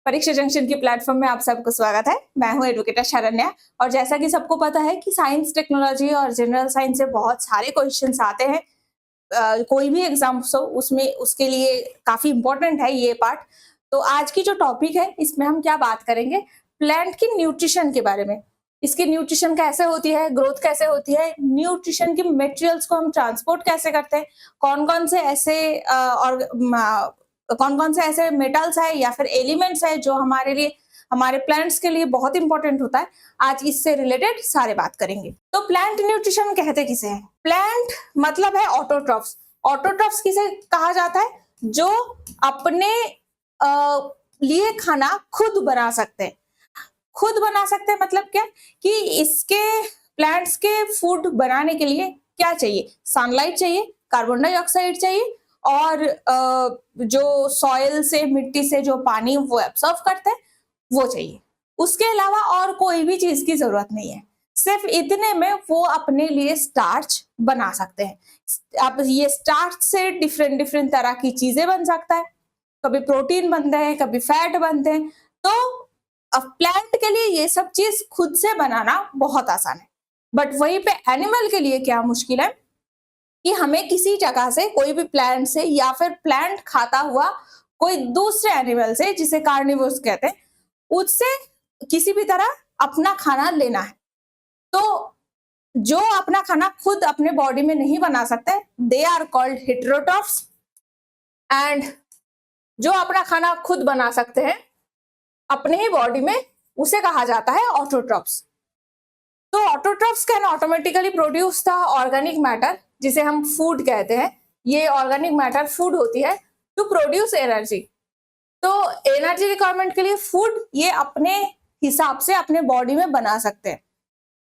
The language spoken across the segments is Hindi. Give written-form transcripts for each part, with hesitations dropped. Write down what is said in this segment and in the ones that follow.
परीक्षा जंक्शन के प्लेटफॉर्म में आप सबको स्वागत है। मैं हूं एडवोकेटर शरण्या और जैसा कि सबको पता है कि साइंस, टेक्नोलॉजी और जनरल साइंस से बहुत सारे क्वेश्चंस आते हैं। कोई भी एग्जाम हो उसमें उसके लिए काफी इंपॉर्टेंट है ये पार्ट। तो आज की जो टॉपिक है इसमें हम क्या बात करेंगे, प्लांट की न्यूट्रिशन के बारे में। इसकी न्यूट्रिशन कैसे होती है, ग्रोथ कैसे होती है, न्यूट्रिशन की मटेरियल्स को हम ट्रांसपोर्ट कैसे करते हैं, कौन कौन से ऐसे और कौन कौन से ऐसे मेटल्स है या फिर एलिमेंट्स है जो हमारे लिए, हमारे प्लांट्स के लिए बहुत इंपॉर्टेंट होता है। आज इससे रिलेटेड सारे बात करेंगे। तो प्लांट न्यूट्रिशन कहते किसे हैं? प्लांट मतलब है ऑटोट्रॉफ्स। ऑटोट्रॉफ्स किसे कहा जाता है? जो अपने लिए खाना खुद बना सकते हैं। खुद बना सकते हैं मतलब क्या कि इसके प्लांट्स के फूड बनाने के लिए क्या चाहिए? सनलाइट चाहिए, कार्बन डाइऑक्साइड चाहिए और जो सॉइल से, मिट्टी से जो पानी वो एब्सॉर्ब करते हैं वो चाहिए। उसके अलावा और कोई भी चीज की जरूरत नहीं है। सिर्फ इतने में वो अपने लिए स्टार्च बना सकते हैं। अब ये स्टार्च से डिफरेंट डिफरेंट तरह की चीजें बन सकता है। कभी प्रोटीन बनते हैं, कभी फैट बनते हैं। तो अब प्लांट के लिए ये सब चीज खुद से बनाना बहुत आसान है, बट वहीं पे एनिमल के लिए क्या मुश्किल है कि हमें किसी जगह से, कोई भी प्लांट से या फिर प्लांट खाता हुआ कोई दूसरे एनिमल से, जिसे कार्निवोर्स कहते हैं, उससे किसी भी तरह अपना खाना लेना है। तो जो अपना खाना खुद अपने बॉडी में नहीं बना सकते, they are called heterotrophs. And जो अपना खाना खुद बना सकते हैं अपने ही बॉडी में, उसे कहा जाता है ऑटोट्रॉफ्स। तो autotrophs can automatically produce the organic matter, जिसे हम फूड कहते हैं। ये ऑर्गेनिक मैटर फूड होती है टू प्रोड्यूस एनर्जी। तो एनर्जी रिक्वायरमेंट के लिए फूड ये अपने हिसाब से अपने बॉडी में बना सकते हैं।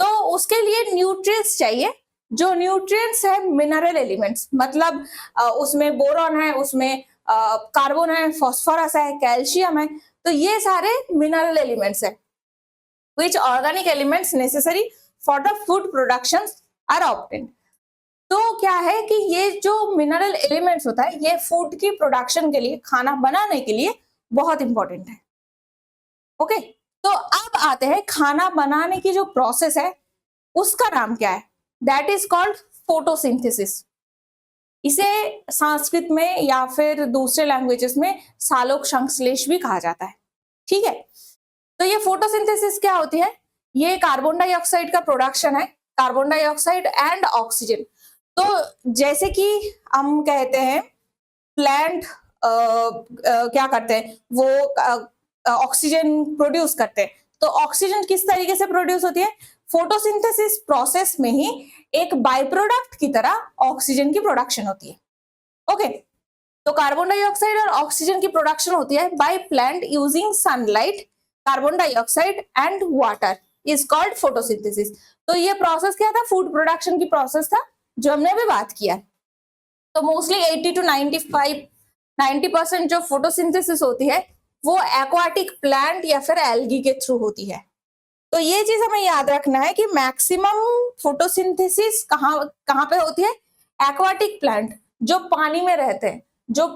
तो उसके लिए न्यूट्रिएंट्स चाहिए। जो न्यूट्रिएंट्स है मिनरल एलिमेंट्स, मतलब उसमें बोरॉन है, उसमें कार्बन है, फास्फोरस है, कैल्शियम है। तो ये सारे मिनरल एलिमेंट्स है which organic elements necessary for the food production are obtained। तो क्या है कि ये जो मिनरल एलिमेंट्स होता है ये फूड की प्रोडक्शन के लिए, खाना बनाने के लिए बहुत इंपॉर्टेंट है। ओके, तो अब आते हैं खाना बनाने की जो प्रोसेस है उसका नाम क्या है? That is called photosynthesis. इसे संस्कृत में या फिर दूसरे लैंग्वेजेस में सालोक संश्लेष भी कहा जाता है। ठीक है, तो ये फोटोसिंथेसिस क्या होती है? ये कार्बन डाइऑक्साइड का प्रोडक्शन है, कार्बन डाइऑक्साइड एंड ऑक्सीजन। तो जैसे कि हम कहते हैं प्लांट क्या करते हैं, वो ऑक्सीजन प्रोड्यूस करते हैं। तो ऑक्सीजन किस तरीके से प्रोड्यूस होती है? फोटोसिंथेसिस प्रोसेस में ही एक बाय प्रोडक्ट की तरह ऑक्सीजन की प्रोडक्शन होती है। ओके, तो कार्बन डाइऑक्साइड और ऑक्सीजन की प्रोडक्शन होती है by plant using sunlight, carbon dioxide and water is called photosynthesis. तो ये प्रोसेस क्या था? फूड प्रोडक्शन की प्रोसेस था जो हमने अभी बात किया। तो मोस्टली 80 to 90% जो फोटोसिंथेसिस होती है वो एक्वाटिक प्लांट या फिर एल्गी के थ्रू होती है। तो ये चीज हमें याद रखना है कि मैक्सिमम फोटोसिंथेसिस कहाँ पे होती है? एक्वाटिक प्लांट जो पानी में रहते हैं, जो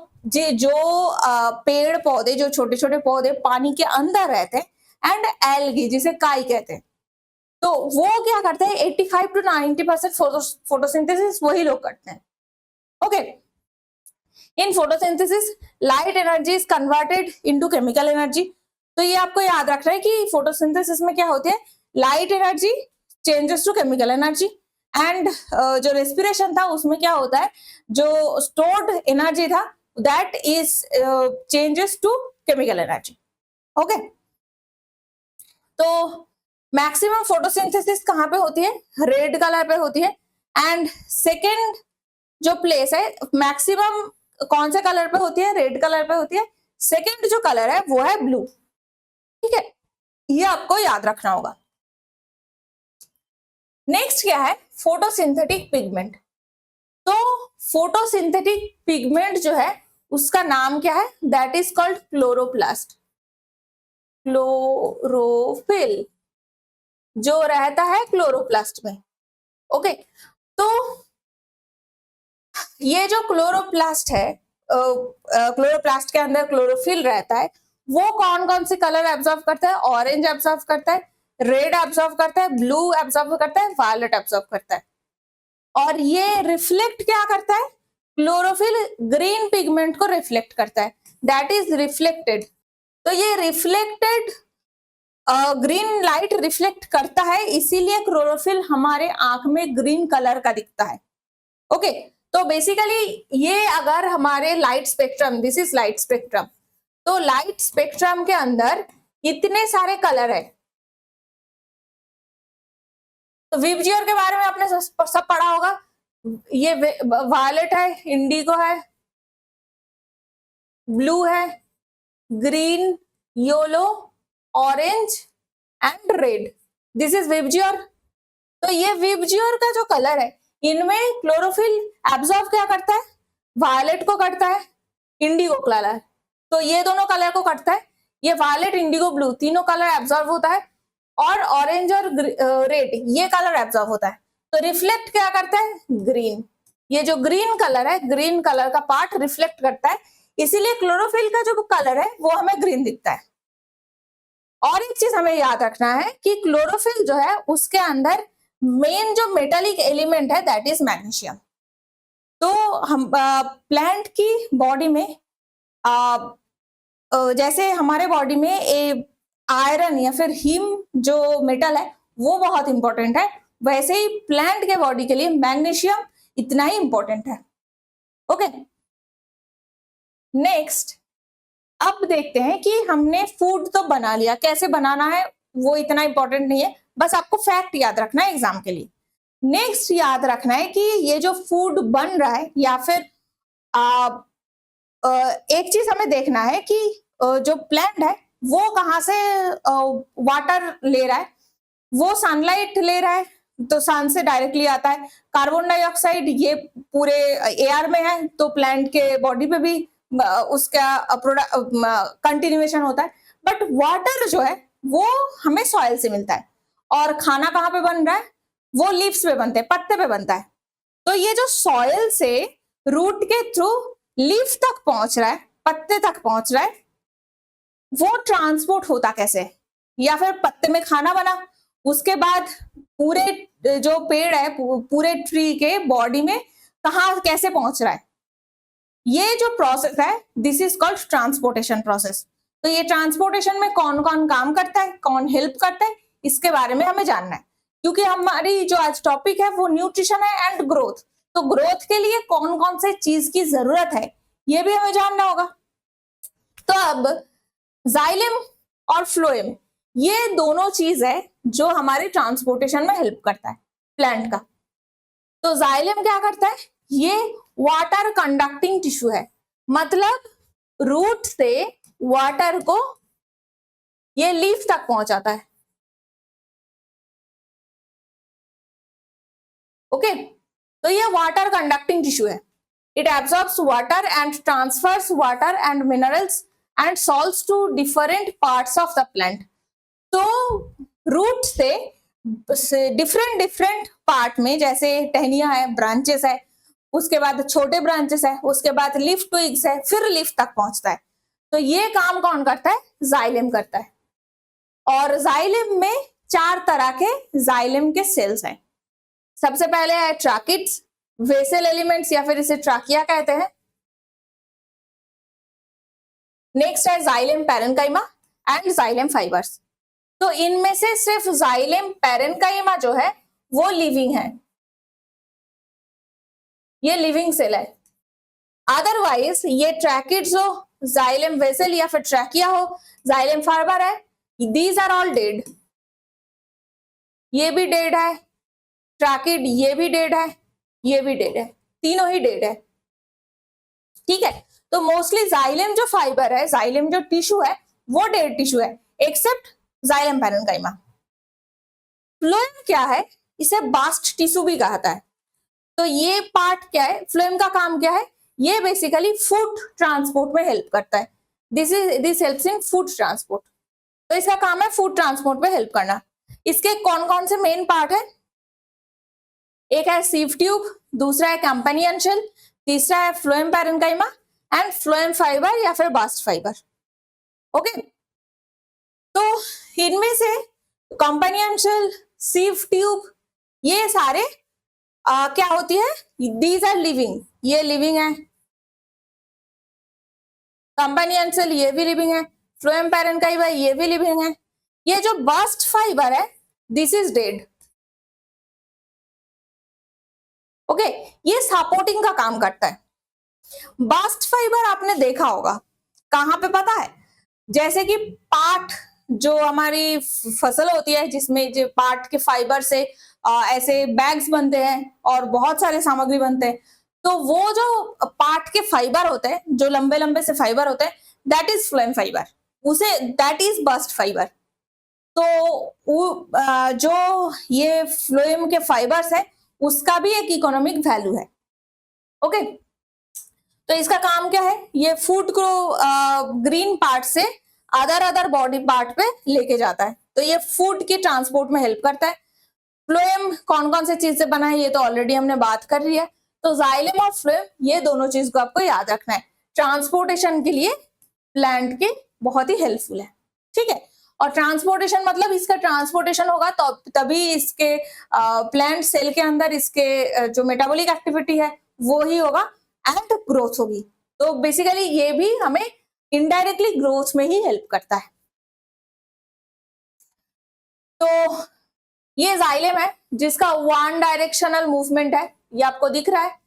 पेड़ पौधे, जो छोटे छोटे पौधे पानी के अंदर रहते हैं, एंड एल्गी जिसे काई कहते हैं। तो वो क्या करते हैं? 85 to 90% फोटोसिंथेसिस वही लोग करते हैं। Okay, in photosynthesis light energy is converted into chemical energy. तो ये आपको याद रखना है कि फोटोसिंथेसिस में क्या होती है? Light energy changes to chemical energy. And जो रेस्पिरेशन था उसमें क्या होता है? जो स्टोर्ड एनर्जी था that is changes to chemical energy. Okay, तो मैक्सिमम फोटोसिंथेसिस कहाँ पे होती है? रेड कलर पे होती है। एंड सेकेंड जो प्लेस है मैक्सिमम कौन से कलर पे होती है? रेड कलर पे होती है। सेकेंड जो कलर है वो है ब्लू। ठीक है, ये आपको याद रखना होगा। नेक्स्ट क्या है? Photosynthetic pigment. तो फोटोसिंथेटिक पिगमेंट जो है उसका नाम क्या है? That is called chloroplast, chlorophyll जो रहता है क्लोरोप्लास्ट में। ओके, तो ये जो क्लोरोप्लास्ट है, क्लोरोप्लास्ट के अंदर क्लोरोफिल रहता है, वो कौन कौन से कलर एब्जॉर्व करता है? ऑरेंज एब्जॉर्व करता है, रेड एब्जॉर्व करता है, ब्लू एब्जॉर्व करता है, वायलेट एब्जॉर्व करता है। और ये रिफ्लेक्ट क्या करता है? क्लोरोफिल ग्रीन पिगमेंट को रिफ्लेक्ट करता है, दैट इज रिफ्लेक्टेड। तो ये रिफ्लेक्टेड ग्रीन लाइट रिफ्लेक्ट करता है, इसीलिए क्लोरोफिल हमारे आंख में ग्रीन कलर का दिखता है। ओके, तो बेसिकली ये अगर हमारे light spectrum, this is light spectrum, तो लाइट स्पेक्ट्रम के अंदर इतने सारे कलर है। तो विबजियर के बारे में आपने सब पढ़ा होगा, ये वायलेट है, इंडिगो है, ब्लू है, green, yellow, orange and red, this is VIBGYOR. तो ये विबजियर का जो कलर है, इनमें क्लोरोफिल एब्जॉर्ब क्या करता है? वायलेट को करता है, इंडिगो कलर, तो ये दोनों कलर को करता है। ये वायलेट, इंडिगो, ब्लू तीनों कलर एब्जॉर्ब होता है, और ऑरेंज और रेड ये कलर एब्जॉर्ब होता है। तो रिफ्लेक्ट क्या करता है? ग्रीन। ये जो ग्रीन कलर है, ग्रीन कलर का पार्ट रिफ्लेक्ट करता है, इसीलिए क्लोरोफिल का जो कलर है वो हमें ग्रीन दिखता है। और एक चीज हमें याद रखना है कि क्लोरोफिल जो है उसके अंदर मेन जो मेटालिक एलिमेंट है दैट इज मैग्नीशियम। तो हम प्लांट की बॉडी में जैसे हमारे बॉडी में आयरन या फिर हीम जो मेटल है वो बहुत इंपॉर्टेंट है, वैसे ही प्लांट के बॉडी के लिए मैग्नीशियम इतना ही इंपॉर्टेंट है। ओके, नेक्स्ट अब देखते हैं कि हमने फूड तो बना लिया, कैसे बनाना है वो इतना इंपॉर्टेंट नहीं है, बस आपको फैक्ट याद रखना है एग्जाम के लिए। नेक्स्ट याद रखना है कि ये जो फूड बन रहा है या फिर एक चीज हमें देखना है कि जो प्लांट है वो कहाँ से वाटर ले रहा है? वो सनलाइट ले रहा है, तो सन से डायरेक्टली आता है। कार्बन डाइऑक्साइड ये पूरे एयर में है, तो प्लांट के बॉडी पे भी उसका कंटिन्यूएशन होता है। बट वाटर जो है वो हमें सॉइल से मिलता है। और खाना कहाँ पे बन रहा है? वो लीव्स पे बनते हैं, पत्ते पे बनता है। तो ये जो सॉइल से रूट के थ्रू लीफ तक पहुंच रहा है, पत्ते तक पहुंच रहा है, वो ट्रांसपोर्ट होता कैसे? या फिर पत्ते में खाना बना, उसके बाद पूरे जो पेड़ है, पूरे ट्री के बॉडी में कहा कैसे पहुंच रहा है? ये जो प्रोसेस है this is called transportation process. तो ये ट्रांसपोर्टेशन में कौन कौन काम करता है, कौन हेल्प करता है, इसके बारे में हमें जानना है, क्योंकि हमारी जो आज टॉपिक है वो न्यूट्रिशन है एंड ग्रोथ। तो ग्रोथ के लिए कौन कौन से चीज की जरूरत है ये भी हमें जानना होगा। तो अब जाइलम और फ्लोएम ये दोनों चीज है जो हमारे ट्रांसपोर्टेशन में हेल्प करता है प्लांट का। तो जाइलम क्या करता है? ये वाटर कंडक्टिंग टिश्यू है, मतलब रूट से वाटर को ये लीफ तक पहुंचाता है। ओके, तो ये वाटर कंडक्टिंग टिश्यू है। It absorbs water and transfers water and minerals and salts to different parts of the plant. तो रूट से डिफरेंट पार्ट में, जैसे टहनियां है, ब्रांचेस है, उसके बाद छोटे ब्रांचेस है, उसके बाद लीफ ट्विग्स है, फिर लीफ तक पहुंचता है। तो ये काम कौन करता है? जाइलम करता है। और जाइलम में 4 तरह के जाइलम के सेल्स हैं। सबसे पहले है ट्रैकिड्स, वेसल एलिमेंट्स या फिर इसे ट्राकिया कहते हैं। नेक्स्ट है xylem parenchyma and xylem fibres. तो इनमें से सिर्फ जाइलम पैरेन्काइमा जो है वो लिविंग है, ये लिविंग सेल है। अदरवाइज ये ट्रैकिड्स हो, जाइलम वेसल या फिर ट्रैकिया हो, जाइलम फाइबर है, दीज आर ऑल डेड। ये भी डेड है, ट्रैकिड ये भी डेड है, ये भी डेड है, तीनों ही डेड है। ठीक है, तो मोस्टली जाइलम जो फाइबर है, जाइलम जो टिश्यू है वो डेड टिश्यू है, एक्सेप्ट जाइलम पैरेन्काइमा। फ्लोएम क्या है? इसे बास्ट टिश्यू भी कहता है। तो ये पार्ट क्या है? फ्लोएम का काम क्या है? ये बेसिकली फूड ट्रांसपोर्ट में हेल्प करता है। This helps in food transport. तो इसका काम है फूड ट्रांसपोर्ट में हेल्प करना। इसके कौन कौन से मेन पार्ट है? एक है सीव ट्यूब, दूसरा है कैंपेनियन शेल, तीसरा है phloem parenchyma and phloem fibre या फिर बास्ट फाइबर। ओके, तो इनमें से कंपेनियन सेल, सीव ट्यूब, ये सारे क्या होती है, दीज आर लिविंग, ये लिविंग है, कंपेनियन सेल ये भी लिविंग है, फ्लोएम पैरेन्काइमा ये भी लिविंग है। ये जो बास्ट फाइबर है दिस इज डेड। ओके, ये सपोर्टिंग का काम करता है। बास्ट फाइबर आपने देखा होगा कहां पे पता है, जैसे कि पाट जो हमारी फसल होती है जिसमें जो पाट के फाइबर से ऐसे बैग्स बनते हैं और बहुत सारे सामग्री बनते हैं, तो वो जो पाट के फाइबर होते हैं जो लंबे लंबे से फाइबर होते हैं दैट इज फ्लोएम फाइबर, उसे दैट इज बास्ट फाइबर। तो जो ये फ्लोएम के फाइबर्स है उसका भी एक इकोनॉमिक वैल्यू है। ओके, तो इसका काम क्या है, ये फूड को ग्रीन पार्ट से अदर बॉडी पार्ट पे लेके जाता है, तो ये फूड की ट्रांसपोर्ट में हेल्प करता है। फ्लोएम कौन कौन से चीज से बना है ये तो ऑलरेडी हमने बात कर लिया, तो जाइलम और फ्लोएम ये दोनों चीज को आपको याद रखना है, ट्रांसपोर्टेशन के लिए प्लांट के बहुत ही हेल्पफुल है। ठीक है, और ट्रांसपोर्टेशन मतलब इसका ट्रांसपोर्टेशन होगा तो तभी इसके प्लांट सेल के अंदर इसके जो मेटाबॉलिक एक्टिविटी है वो ही होगा एंड ग्रोथ होगी। तो बेसिकली ये भी हमें इनडायरेक्टली ग्रोथ में ही हेल्प करता है। तो ये जाइलम है जिसका वन डायरेक्शनल मूवमेंट है, ये आपको दिख रहा है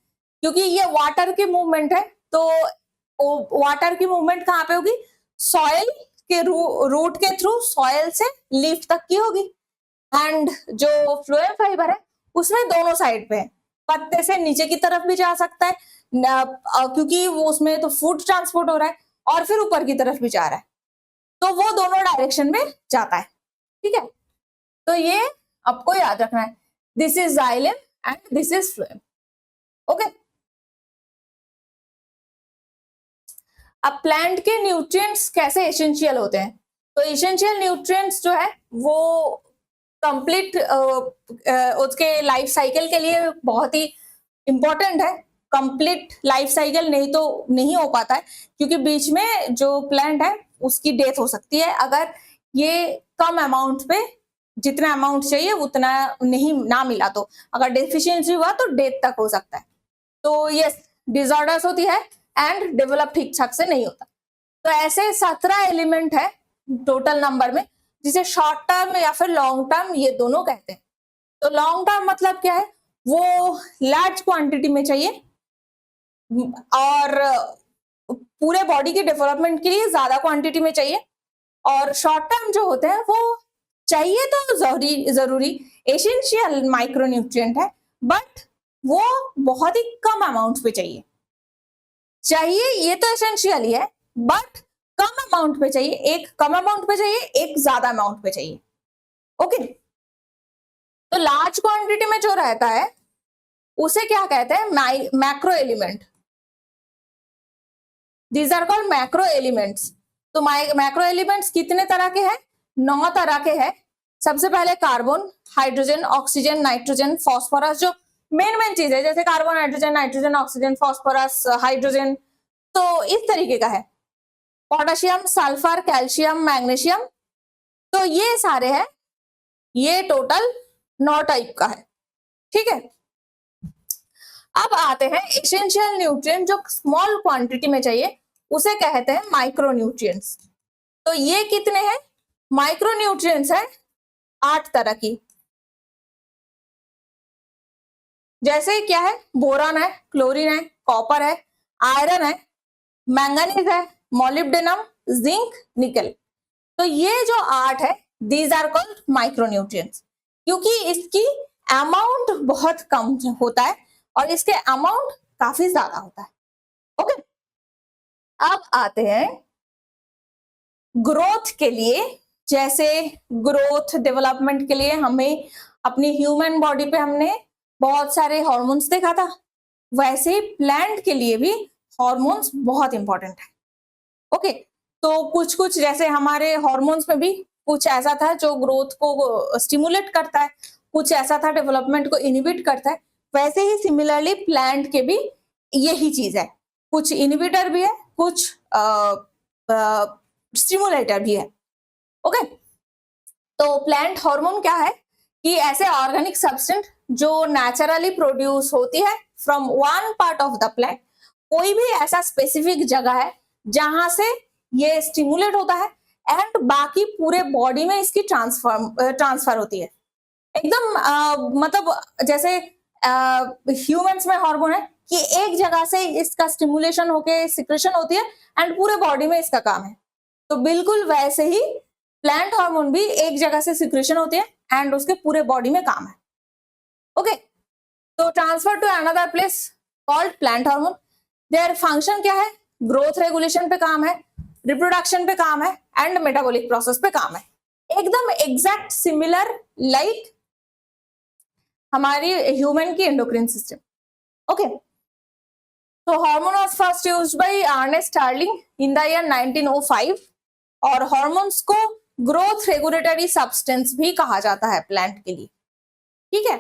क्योंकि ये वाटर की मूवमेंट है, तो वाटर की मूवमेंट कहाँ पे होगी, सॉइल के रूट के थ्रू सॉइल से लीफ तक की होगी। एंड जो फ्लोएम फाइबर है उसमें दोनों साइड पे है, पत्ते से नीचे की तरफ भी जा सकता है क्योंकि वो उसमें तो फूड ट्रांसपोर्ट हो रहा है, और फिर ऊपर की तरफ भी जा रहा है, तो वो दोनों डायरेक्शन में जाता है। ठीक है, तो ये आपको याद रखना है, this is xylem and this is phloem. Okay, अब प्लांट के न्यूट्रिएंट्स कैसे एसेंशियल होते हैं, तो एसेंशियल न्यूट्रिएंट्स जो है वो कंप्लीट उसके लाइफ साइकिल के लिए बहुत ही इंपॉर्टेंट है। कंप्लीट लाइफ साइकिल नहीं तो नहीं हो पाता है क्योंकि बीच में जो प्लांट है उसकी डेथ हो सकती है अगर ये कम अमाउंट पे, जितना अमाउंट चाहिए उतना नहीं ना मिला, तो अगर डेफिशिएंसी हुआ तो डेथ तक हो सकता है। तो यस, डिसऑर्डर्स होती है एंड डेवलप ठीक ठाक से नहीं होता। तो ऐसे 17 एलिमेंट है टोटल नंबर में, जिसे शॉर्ट टर्म या फिर लॉन्ग टर्म ये दोनों कहते हैं। तो लॉन्ग टर्म मतलब क्या है, वो लार्ज क्वांटिटी में चाहिए और पूरे बॉडी के डेवलपमेंट के लिए ज्यादा क्वांटिटी में चाहिए, और शॉर्ट टर्म जो होते हैं वो चाहिए तो जरूरी एसेंशियल माइक्रोन्यूट्रिएंट है, बट वो बहुत ही कम अमाउंट पे चाहिए ये तो एसेंशियल ही है बट कम अमाउंट पे चाहिए, एक कम अमाउंट पे चाहिए एक ज्यादा अमाउंट पे चाहिए। ओके, तो लार्ज क्वांटिटी में जो रहता है उसे क्या कहते हैं, macro element, these are called macro elements. तो मैक्रो एलिमेंट्स कितने तरह के हैं, 9 तरह के हैं। सबसे पहले carbon, hydrogen, oxygen, nitrogen, phosphorus, जो मेन चीज है जैसे carbon, hydrogen, nitrogen, oxygen, phosphorus, hydrogen, तो इस तरीके का है। पोटेशियम, सल्फर, कैल्शियम, मैग्नीशियम, तो ये सारे हैं, ये टोटल 9 टाइप का है। ठीक है, अब आते हैं एसेंशियल न्यूट्रिएंट जो स्मॉल क्वांटिटी में चाहिए उसे कहते हैं माइक्रोन्यूट्रिएंट्स। तो ये कितने हैं, माइक्रोन्यूट्रिएंट्स है 8 तरह की, जैसे क्या है, बोरान है, क्लोरीन है, कॉपर है, आयरन है, मैंगनीज है, मोलिब्डेनम, जिंक, निकल। तो ये जो 8 है दीज आर कॉल्ड माइक्रोन्यूट्रिएंट्स क्योंकि इसकी अमाउंट बहुत कम होता है और इसके अमाउंट काफी ज्यादा होता है। ओके, अब आते हैं ग्रोथ के लिए। जैसे ग्रोथ डेवलपमेंट के लिए हमें अपनी ह्यूमन बॉडी पे हमने बहुत सारे हॉर्मोन्स देखा था, वैसे प्लांट के लिए भी हॉर्मोन्स बहुत इंपॉर्टेंट है। ओके, तो कुछ जैसे हमारे हॉर्मोन्स में भी कुछ ऐसा था जो ग्रोथ को स्टिमुलेट करता है, कुछ ऐसा था डेवलपमेंट को इनहिबिट करता है, वैसे ही सिमिलरली प्लांट के भी यही चीज है, कुछ इनहिबिटर भी है, कुछ स्टिमुलेटर भी है। ओके, तो प्लांट हार्मोन क्या है कि ऐसे ऑर्गेनिक सब्सटेंस जो नेचुरली प्रोड्यूस होती है from one part of the plant, कोई भी ऐसा स्पेसिफिक जगह है जहां से ये स्टिमुलेट होता है एंड बाकी पूरे बॉडी में इसकी ट्रांसफर होती है। एकदम मतलब जैसे ह्यूमंस में हार्मोन है कि एक जगह से इसका स्टिमुलेशन होके सिक्रेशन होती है एंड पूरे बॉडी में इसका काम है, तो बिल्कुल वैसे ही प्लांट हार्मोन भी एक जगह से सिक्रेशन होती है एंड उसके पूरे बॉडी में काम है। ओके, तो transfer to another place called plant hormone. Their function क्या है? ग्रोथ रेगुलेशन पे काम है, रिप्रोडक्शन पे काम है एंड मेटाबॉलिक प्रोसेस पे काम है। एकदम एग्जैक्ट सिमिलर लाइक हमारी ह्यूमन की एंडोक्राइन सिस्टम। ओके, तो hormone was first used by Ernest Starling in the year 1905 और हार्मोन्स को ग्रोथ रेगुलेटरी सब्सटेंस भी कहा जाता है प्लांट के लिए। ठीक है,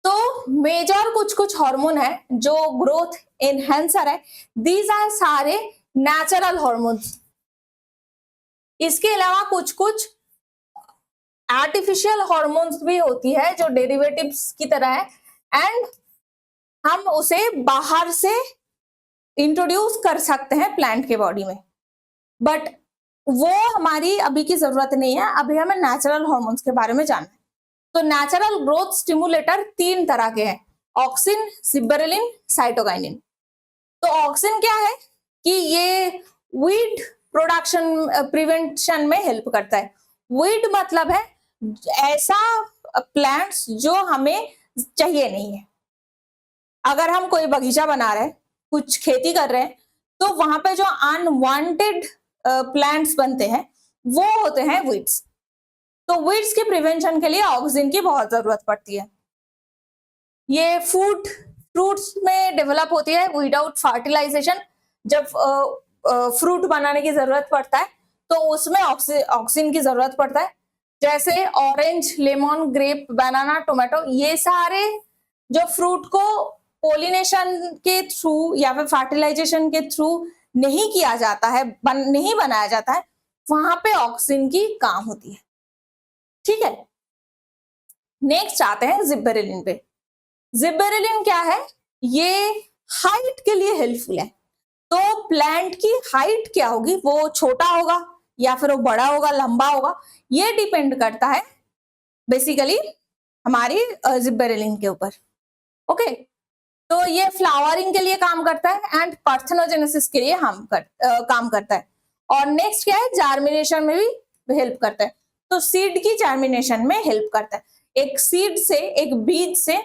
तो मेजर कुछ हार्मोन है जो ग्रोथ एनहेंसर है, दीज आर सारे नेचुरल हार्मोन्स। इसके अलावा कुछ आर्टिफिशियल हार्मोन्स भी होती है जो डेरिवेटिव्स की तरह है एंड हम उसे बाहर से इंट्रोड्यूस कर सकते हैं प्लांट के बॉडी में, बट वो हमारी अभी की जरूरत नहीं है। अभी हमें नेचुरल हार्मोन्स के बारे में जानना है। तो नेचुरल ग्रोथ स्टिमुलेटर 3 तरह के हैं, ऑक्सिन, जिबरेलिन, साइटोकाइनिन। तो ऑक्सिन क्या है कि ये वीड प्रोडक्शन प्रिवेंशन में हेल्प करता है। वीड मतलब है ऐसा प्लांट्स जो हमें चाहिए नहीं है। अगर हम कोई बगीचा बना रहे हैं, कुछ खेती कर रहे हैं, तो वहां पे जो अनवांटेड प्लांट्स बनते हैं वो होते हैं वीड्स। तो वीड्स के प्रिवेंशन के लिए ऑक्सिन की बहुत जरूरत पड़ती है। ये फ्रूट्स में डेवलप होती है विदाउट फर्टिलाइजेशन। जब फ्रूट बनाने की जरूरत पड़ता है तो उसमें ऑक्सिन की जरूरत पड़ता है। जैसे ऑरेंज, लेमन, ग्रेप, बनाना, टोमेटो, ये सारे जो फ्रूट को पोलिनेशन के थ्रू या फिर फर्टिलाइजेशन के थ्रू नहीं किया जाता है, नहीं बनाया जाता है, वहां पे ऑक्सिन की काम होती है। ठीक है, नेक्स्ट आते हैं जिबरेलिन पे। जिबरेलिन क्या है? ये हाइट के लिए हेल्पफुल है। तो प्लांट की हाइट क्या होगी, वो छोटा होगा या फिर वो बड़ा होगा, लंबा होगा, ये डिपेंड करता है बेसिकली हमारी जिबरेलिन के ऊपर। ओके, तो ये फ्लावरिंग के लिए काम करता है एंड पार्थेनोजेनेसिस के लिए काम करता है। और नेक्स्ट क्या है? जार्मिनेशन में भी हेल्प करता है। तो सीड की जार्मिनेशन में हेल्प करता है। एक सीड से, एक बीज से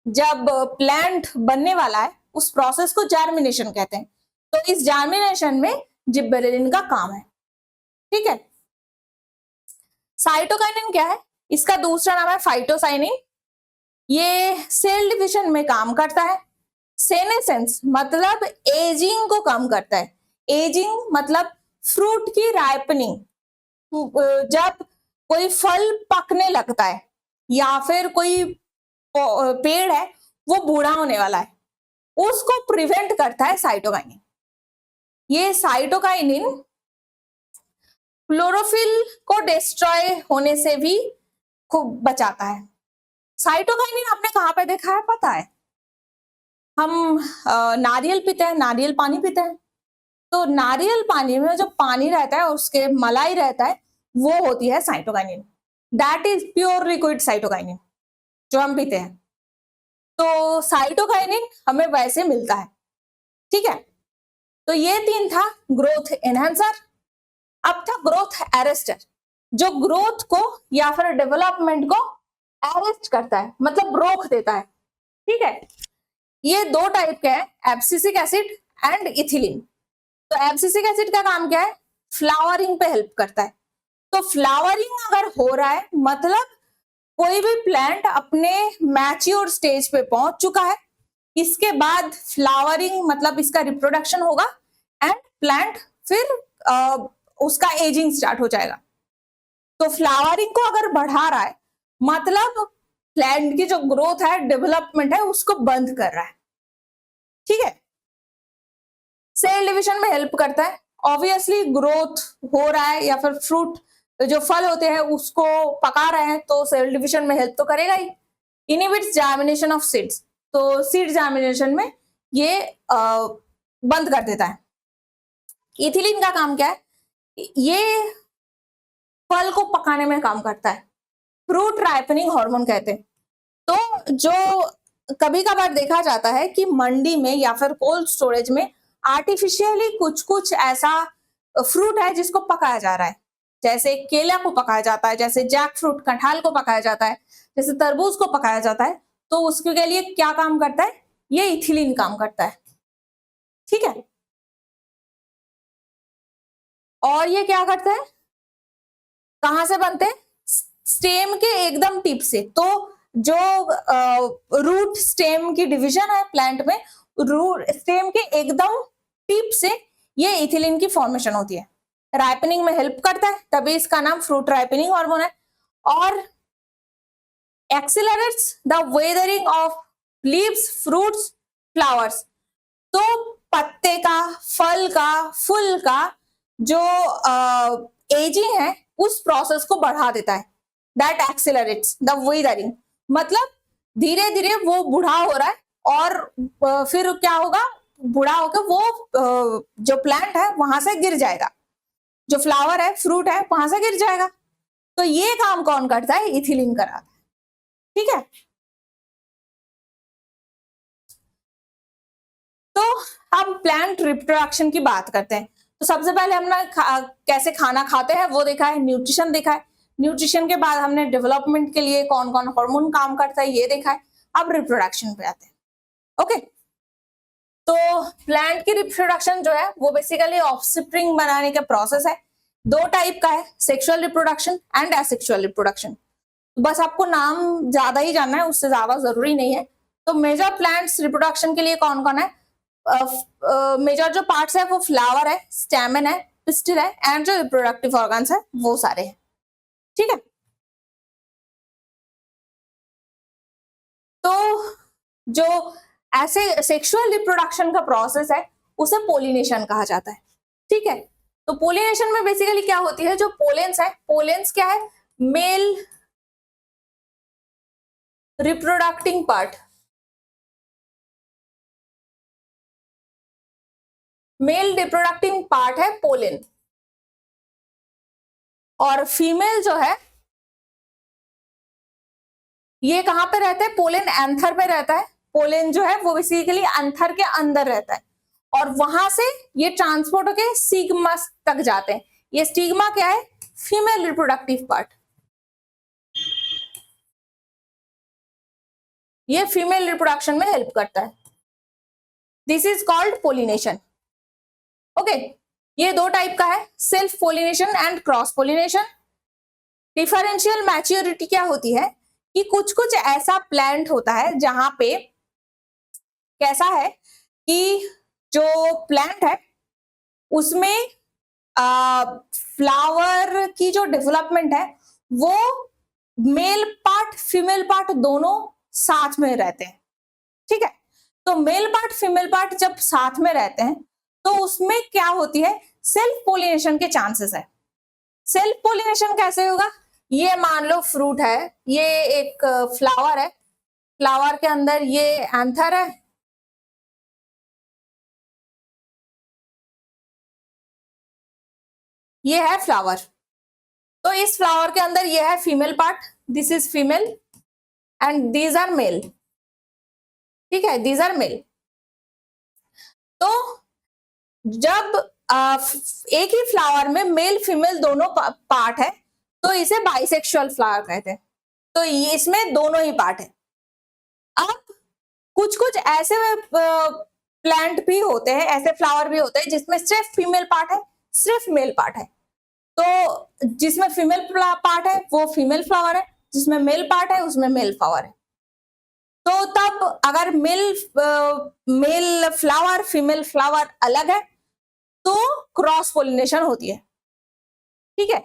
जब प्लांट बनने वाला है, उस प्रोसेस को जार्मिनेशन कहते हैं। तो इस जार्मिनेशन में जिबरेलिन का काम है। ठीक है, साइटोकाइनिन क्या है? इसका दूसरा नाम है फाइटोसाइनिन। ये सेल डिविजन में काम करता है। सेनेसेंस मतलब एजिंग को कम करता है। एजिंग मतलब फ्रूट की राइपनिंग, जब कोई फल पकने लगता है या फिर कोई पेड़ है वो बूढ़ा होने वाला है, उसको प्रिवेंट करता है साइटोकाइनिन। ये साइटोकाइनिन क्लोरोफिल को डिस्ट्रॉय होने से भी खूब बचाता है। साइटोकाइनिन आपने कहां पे देखा है पता है? हम नारियल पीते हैं, नारियल पानी पीते हैं, तो नारियल पानी में जो पानी रहता है, उसके मलाई रहता है, वो होती है cytokinin. That is pure liquid cytokinin जो हम पीते हैं। तो साइटोकाइनिन हमें वैसे मिलता है। ठीक है, तो ये 3 था ग्रोथ एनहांसर। अब था ग्रोथ अरेस्टर, जो ग्रोथ को या फिर डेवलपमेंट को अरेस्ट करता है, मतलब रोक देता है। ठीक है, ये 2 टाइप के हैं, एब्सिसिक एसिड एंड इथिलीन। तो एब्सिसिक एसिड का काम क्या है? फ्लावरिंग पे हेल्प करता है। तो फ्लावरिंग अगर हो रहा है मतलब कोई भी प्लांट अपने मैच्योर स्टेज पे पहुंच चुका है, इसके बाद फ्लावरिंग मतलब इसका रिप्रोडक्शन होगा एंड प्लांट फिर उसका एजिंग स्टार्ट हो जाएगा। तो फ्लावरिंग को अगर बढ़ा रहा है मतलब प्लांट की जो ग्रोथ है, डेवलपमेंट है, उसको बंद कर रहा है। ठीक है, सेल डिवीजन में हेल्प करता है। ऑब्वियसली ग्रोथ हो रहा है या फिर फ्रूट जो फल होते हैं उसको पका रहे हैं तो सेल डिवीजन में हेल्प तो करेगा ही। इनहिबिट्स जर्मिनेशन ऑफ सीड्स, तो सीड जर्मिनेशन में ये बंद कर देता है। इथिलीन का काम क्या है? ये फल को पकाने में काम करता है, फ्रूट राइपनिंग हार्मोन कहते हैं। तो जो कभी कभार देखा जाता है कि मंडी में या फिर कोल्ड स्टोरेज में आर्टिफिशियली कुछ कुछ ऐसा फ्रूट है जिसको पकाया जा रहा है, जैसे केला को पकाया जाता है, जैसे जैक फ्रूट कटहल को पकाया जाता है, जैसे तरबूज को पकाया जाता है। तो उसके लिए क्या काम करता है? ये इथिलीन काम करता है, ठीक है। और ये क्या करता है, कहां से बनते हैं? स्टेम के एकदम टिप से। तो जो रूट स्टेम की डिवीजन है प्लांट में, रूट स्टेम के एकदम टिप से ये इथिलीन की फॉर्मेशन होती है, राइपनिंग में हेल्प करता है, तभी इसका नाम फ्रूट राइपनिंग हार्मोन है। और accelerates the weathering of leaves, fruits, flowers. तो पत्ते का, फल का, फूल का जो एजिंग है उस प्रोसेस को बढ़ा देता है। दैट एक्सीलरेट्स द वेदरिंग, मतलब धीरे धीरे वो बूढ़ा हो रहा है और फिर क्या होगा, बूढ़ा होकर वो जो प्लांट है वहां से गिर जाएगा, जो फ्लावर है, फ्रूट है, वहां से गिर जाएगा। तो ये काम कौन करता है? इथिलीन कराता है, ठीक है। तो हम प्लांट रिप्रोडक्शन की बात करते हैं। तो सबसे पहले हमने कैसे खाना खाते हैं वो देखा है, न्यूट्रिशन देखा है। न्यूट्रिशन के बाद हमने डेवलपमेंट के लिए कौन कौन हार्मोन काम करता है ये देखा है। अब रिप्रोडक्शन पे आते हैं, ओके। तो प्लांट की रिप्रोडक्शन जो है वो बेसिकली ऑफस्प्रिंग बनाने का प्रोसेस है। दो टाइप का है, sexual reproduction and asexual reproduction. बस आपको नाम ज्यादा ही जानना है, उससे ज्यादा जरूरी नहीं है। तो मेजर प्लांट्स रिप्रोडक्शन के लिए कौन कौन है? मेजर जो पार्ट्स है वो फ्लावर है, स्टैमेन है, पिस्टिल है, एंड जो रिप्रोडक्टिव ऑर्गन्स है वो सारे हैं, ठीक है। तो जो ऐसे सेक्सुअल रिप्रोडक्शन का प्रोसेस है उसे पोलिनेशन कहा जाता है, ठीक है। तो पोलिनेशन में बेसिकली क्या होती है, जो पोलेंस है, पोलेंस क्या है? मेल रिप्रोडक्टिंग पार्ट, मेल रिप्रोडक्टिंग पार्ट है पोलेन। और फीमेल जो है ये कहां पे रहता है? पोलेन एंथर पे रहता है। पोलेन जो है वो बेसिकली एंथर के अंदर रहता है और वहां से ये ट्रांसपोर्ट होके स्टिग्मा तक जाते हैं। ये स्टिग्मा क्या है? Female reproductive part. ये फीमेल रिप्रोडक्शन में हेल्प करता है। This is called pollination, okay. ये दो टाइप का है, self pollination and cross pollination. Differential maturity क्या होती है कि कुछ कुछ ऐसा प्लांट होता है जहां पे कैसा है कि जो प्लांट है उसमें फ्लावर की जो डेवलपमेंट है वो मेल पार्ट फीमेल पार्ट दोनों साथ में रहते हैं, ठीक है। तो मेल पार्ट फीमेल पार्ट जब साथ में रहते हैं तो उसमें क्या होती है? सेल्फ पोलिनेशन के चांसेस है। सेल्फ पोलिनेशन कैसे होगा? ये मान लो फ्रूट है, ये एक फ्लावर है, फ्लावर के अंदर ये एंथर है, ये है फ्लावर। तो इस फ्लावर के अंदर ये है female part, this is female and these are male, ठीक है, दीज आर मेल। तो जब एक ही फ्लावर में मेल फीमेल दोनों पार्ट है तो इसे बाइसेक्सुअल फ्लावर कहते हैं। तो इसमें दोनों ही पार्ट है। अब कुछ कुछ ऐसे प्लांट भी होते हैं, ऐसे फ्लावर भी होते हैं जिसमें सिर्फ फीमेल पार्ट है, सिर्फ मेल पार्ट है। तो जिसमें फीमेल पार्ट है वो फीमेल फ्लावर है, जिसमें मेल पार्ट है उसमें मेल फ्लावर है। तो तब अगर मेल फ्लावर फीमेल फ्लावर अलग है तो क्रॉस पोलिनेशन होती है, ठीक है।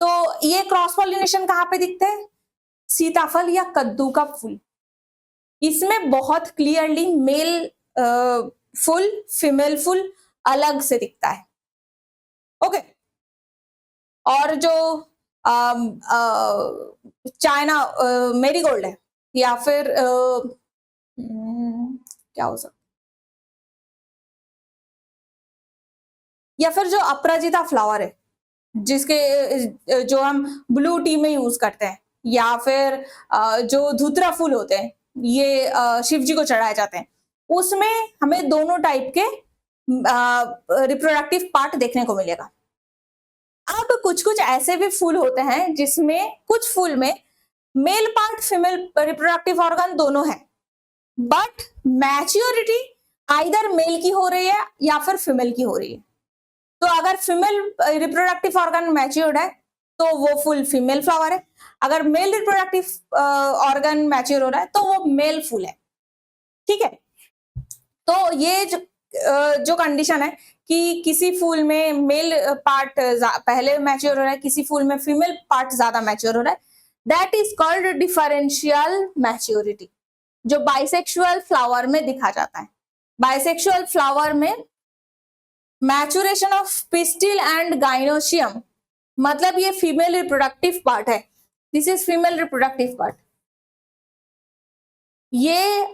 तो ये क्रॉस पोलिनेशन कहां पे दिखते हैं? सीताफल या कद्दू का फूल, इसमें बहुत क्लियरली मेल फुल फीमेल फुल अलग से दिखता है। ओके, और जो चाइना मेरीगोल्ड है, या फिर क्या हो सकता, या फिर जो अपराजिता फ्लावर है, जिसके जो हम ब्लू टी में यूज करते हैं, या फिर जो धुतरा फूल होते हैं, ये शिव जी को चढ़ाए जाते हैं, उसमें हमें दोनों टाइप के रिप्रोडक्टिव पार्ट देखने को मिलेगा। अब कुछ कुछ ऐसे भी फूल होते हैं जिसमें कुछ फूल में male part female reproductive organ दोनों है, बट मैच्योरिटी आइदर मेल की हो रही है या फिर फीमेल की हो रही है। तो अगर फीमेल रिप्रोडक्टिव ऑर्गन मैच्योर्ड है तो वो फुल फीमेल फ्लावर है, अगर मेल रिप्रोडक्टिव ऑर्गन मैच्योर हो रहा है तो वो मेल फूल है। ठीक है, तो ये जो कंडीशन है कि किसी फूल में मेल पार्ट पहले मैच्योर हो रहा है, किसी फूल में फीमेल पार्ट ज्यादा मैच्योर हो रहा है, that is called differential maturity, जो बाइसेक्सुअल फ्लावर में दिखा जाता है। बाइसेक्सुअल फ्लावर में maturation of pistil and gynoecium, मतलब ये फीमेल रिप्रोडक्टिव पार्ट है, this is female reproductive part. ये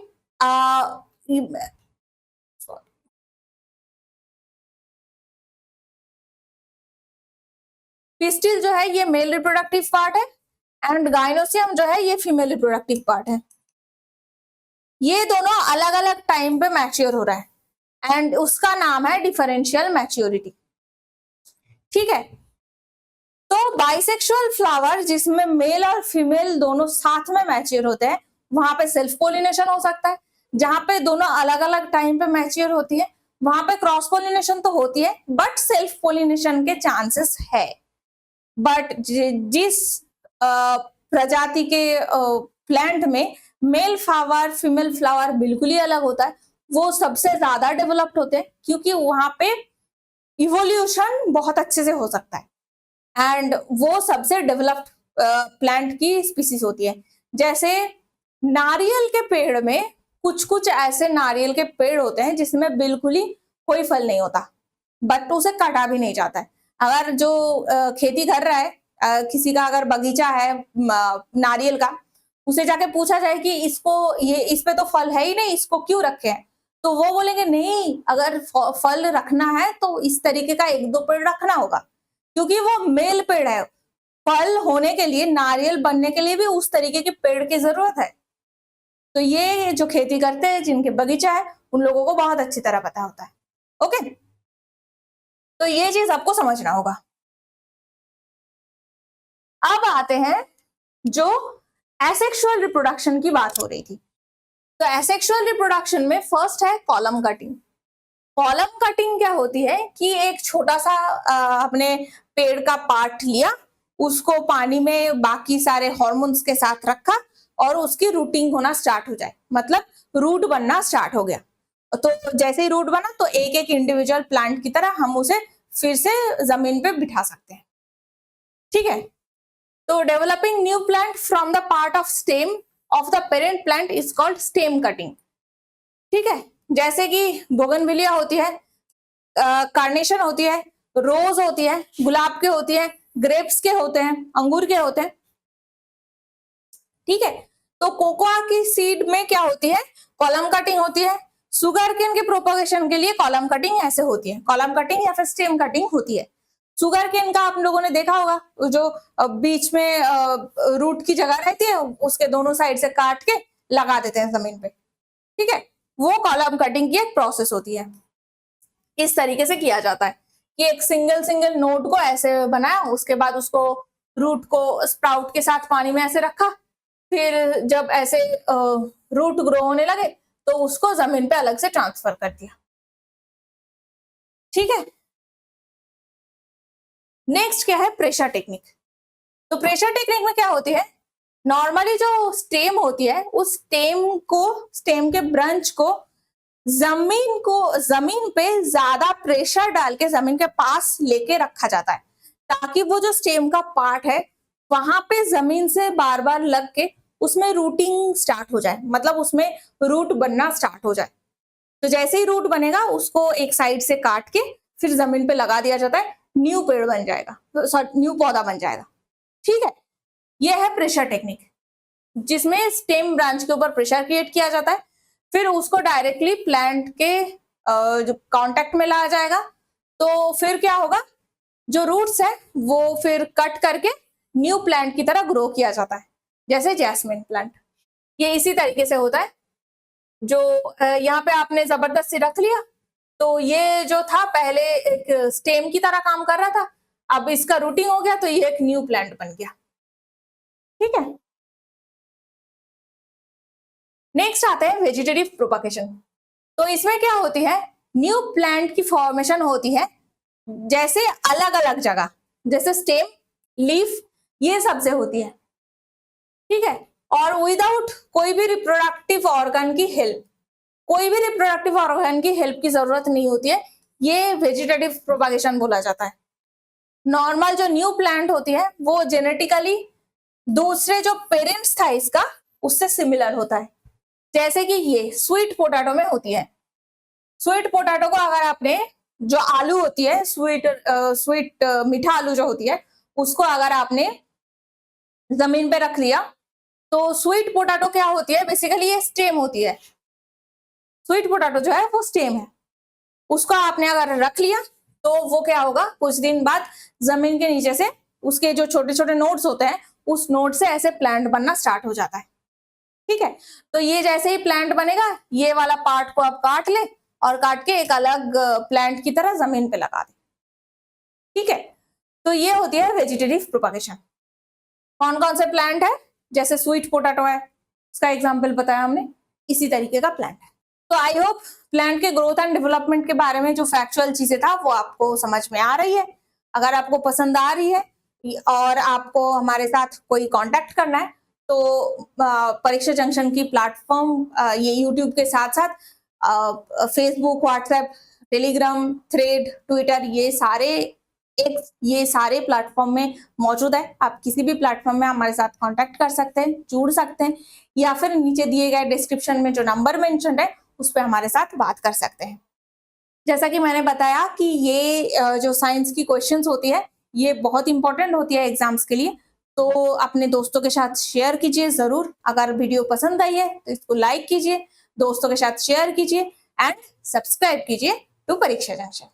पिस्टिल जो है ये मेल रिप्रोडक्टिव पार्ट है, एंड गाइनोसियम जो है ये फीमेल रिप्रोडक्टिव पार्ट है। ये दोनों अलग अलग टाइम पे मैच्योर हो रहा है एंड उसका नाम है डिफरेंशियल मैच्योरिटी। ठीक है, तो बाइसेक्सुअल फ्लावर जिसमें मेल और फीमेल दोनों साथ में मैच्योर होते हैं, वहां पे सेल्फ पोलिनेशन हो सकता है। जहां पे दोनों अलग अलग टाइम पे मैच्योर होती है वहां पे क्रॉस पोलिनेशन तो होती है, बट सेल्फ पोलिनेशन के चांसेस है। बट जिस प्रजाति के प्लांट में मेल फ्लावर फीमेल फ्लावर बिल्कुल ही अलग होता है, वो सबसे ज्यादा डेवलप्ड होते हैं, क्योंकि वहां पे इवोल्यूशन बहुत अच्छे से हो सकता है एंड वो सबसे डेवलप्ड प्लांट की स्पीसीज होती है। जैसे नारियल के पेड़ में कुछ कुछ ऐसे नारियल के पेड़ होते हैं जिसमें बिल्कुल ही कोई फल नहीं होता, बट उसे काटा भी नहीं जाता है। अगर जो खेती कर रहा है, किसी का अगर बगीचा है नारियल का, उसे जाके पूछा जाए कि इसको ये इस पे तो फल है ही नहीं, इसको क्यों रखे हैं, तो वो बोलेंगे नहीं, अगर फल रखना है तो इस तरीके का एक दो पेड़ रखना होगा, क्योंकि वो मेल पेड़ है। फल होने के लिए, नारियल बनने के लिए भी उस तरीके के पेड़ की जरूरत है। तो ये जो खेती करते हैं, जिनके बगीचा है, उन लोगों को बहुत अच्छी तरह पता होता है। ओके, तो ये चीज आपको समझना होगा। अब आते हैं जो एसेक्सुअल रिप्रोडक्शन की बात हो रही थी। तो एसेक्सुअल रिप्रोडक्शन में फर्स्ट है कॉलम कटिंग। कॉलम कटिंग क्या होती है कि एक छोटा सा अपने पेड़ का पार्ट लिया, उसको पानी में बाकी सारे हार्मोन्स के साथ रखा और उसकी रूटिंग होना स्टार्ट हो जाए, मतलब रूट बनना स्टार्ट हो गया। तो जैसे ही रूट बना तो एक एक इंडिविजुअल प्लांट की तरह हम उसे फिर से जमीन पे बिठा सकते हैं। ठीक है, तो developing new plant from the part of stem of the parent plant is called stem cutting. ठीक है, जैसे कि बोगनविलिया होती है, कार्नेशन होती है, रोज होती है, गुलाब के होती है, ग्रेप्स के होते हैं, अंगूर के होते हैं। ठीक है, तो कोकोआ की सीड में क्या होती है, कॉलम कटिंग होती है। सुगर केन के प्रोपोगेशन के लिए कॉलम कटिंग ऐसे होती है, कॉलम कटिंग या फिर स्टेम कटिंग होती है। सुगर केन का आप लोगों ने देखा होगा, जो बीच में रूट की जगह रहती है, उसके दोनों साइड से काट के लगा देते हैं जमीन पे। ठीक है, वो कॉलम कटिंग की एक प्रोसेस होती है। इस तरीके से किया जाता है कि एक सिंगल सिंगल नोड को ऐसे बनाया, उसके बाद उसको रूट को स्प्राउट के साथ पानी में ऐसे रखा, फिर जब ऐसे रूट ग्रो होने लगे तो उसको जमीन पे अलग से ट्रांसफर कर दिया। ठीक है, नेक्स्ट क्या है, प्रेशर टेक्निक। तो प्रेशर टेक्निक में क्या होती है, नॉर्मली जो स्टेम होती है उस स्टेम के ब्रांच को जमीन पे ज्यादा प्रेशर डाल के जमीन के पास लेके रखा जाता है, ताकि वो जो स्टेम का पार्ट है वहां पे जमीन से बार बार लग के उसमें रूटिंग स्टार्ट हो जाए, मतलब उसमें रूट बनना स्टार्ट हो जाए। तो जैसे ही रूट बनेगा उसको एक साइड से काट के फिर जमीन पे लगा दिया जाता है, न्यू पेड़ बन जाएगा, न्यू पौधा बन जाएगा। ठीक है, ये है प्रेशर टेक्निक, जिसमें स्टेम ब्रांच के ऊपर प्रेशर क्रिएट किया जाता है, फिर उसको डायरेक्टली प्लांट के जो कांटेक्ट में लाया जाएगा। तो फिर क्या होगा, जो रूट्स है वो फिर कट करके न्यू प्लांट की तरह ग्रो किया जाता है, जैसे जैस्मिन प्लांट। ये इसी तरीके से होता है। जो यहाँ पे आपने जबरदस्त सी रख लिया, तो ये जो था पहले एक स्टेम की तरह काम कर रहा था, अब इसका रूटिंग हो गया तो ये एक न्यू प्लांट बन गया। ठीक है, नेक्स्ट आते हैं वेजिटेटिव प्रोपगेशन। तो इसमें क्या होती है, न्यू प्लांट की फॉर्मेशन होती है जैसे अलग अलग जगह, जैसे स्टेम, लीफ, ये सबसे होती है। ठीक है, और विदाउट कोई भी रिप्रोडक्टिव ऑर्गन की हेल्प, कोई भी रिप्रोडक्टिव ऑर्गन की हेल्प की जरूरत नहीं होती है, ये वेजिटेटिव प्रोपगेशन बोला जाता है। नॉर्मल जो न्यू प्लांट होती है वो जेनेटिकली दूसरे जो पेरेंट्स था इसका उससे सिमिलर होता है, जैसे कि ये स्वीट पोटैटो में होती है। स्वीट पोटैटो को अगर आपने, जो आलू होती है स्वीट मीठा आलू जो होती है, उसको अगर आपने जमीन पे रख लिया तो स्वीट पोटैटो क्या होती है, बेसिकली ये स्टेम होती है। स्वीट पोटैटो जो है वो स्टेम है, उसको आपने अगर रख लिया तो वो क्या होगा, कुछ दिन बाद जमीन के नीचे से उसके जो छोटे छोटे नोड्स होते हैं, उस नोड से ऐसे प्लांट बनना स्टार्ट हो जाता है। ठीक है, तो ये जैसे ही प्लांट बनेगा, ये वाला पार्ट को आप काट ले और काट के एक अलग प्लांट की तरह जमीन पे लगा दे। ठीक है, तो ये होती है वेजिटेटिव प्रोपगेशन। कौन कौन से प्लांट है, जैसे स्वीट पोटैटो है, इसका एग्जाम्पल बताया हमने, इसी तरीके का प्लांट है। तो आई होप प्लांट के ग्रोथ एंड डेवलपमेंट के बारे में जो फैक्चुअल चीजें था वो आपको समझ में आ रही है। अगर आपको पसंद आ रही है और आपको हमारे साथ कोई कांटेक्ट करना है तो परीक्षा जंक्शन की प्लेटफॉर्म, ये यूट्यूब के साथ साथ Facebook, WhatsApp, Telegram, thread, Twitter, ये सारे प्लेटफॉर्म में मौजूद है। आप किसी भी प्लेटफॉर्म में हमारे साथ कांटेक्ट कर सकते हैं, जुड़ सकते हैं, या फिर नीचे दिए गए डिस्क्रिप्शन में जो नंबर मेंशन है उस पर हमारे साथ बात कर सकते हैं। जैसा कि मैंने बताया कि ये जो साइंस की क्वेश्चंस होती है ये बहुत इंपॉर्टेंट होती है एग्जाम्स के लिए, तो अपने दोस्तों के साथ शेयर कीजिए जरूर। अगर वीडियो पसंद आई है तो इसको लाइक कीजिए, दोस्तों के साथ शेयर कीजिए एंड सब्सक्राइब कीजिए टू परीक्षा जंक्शन।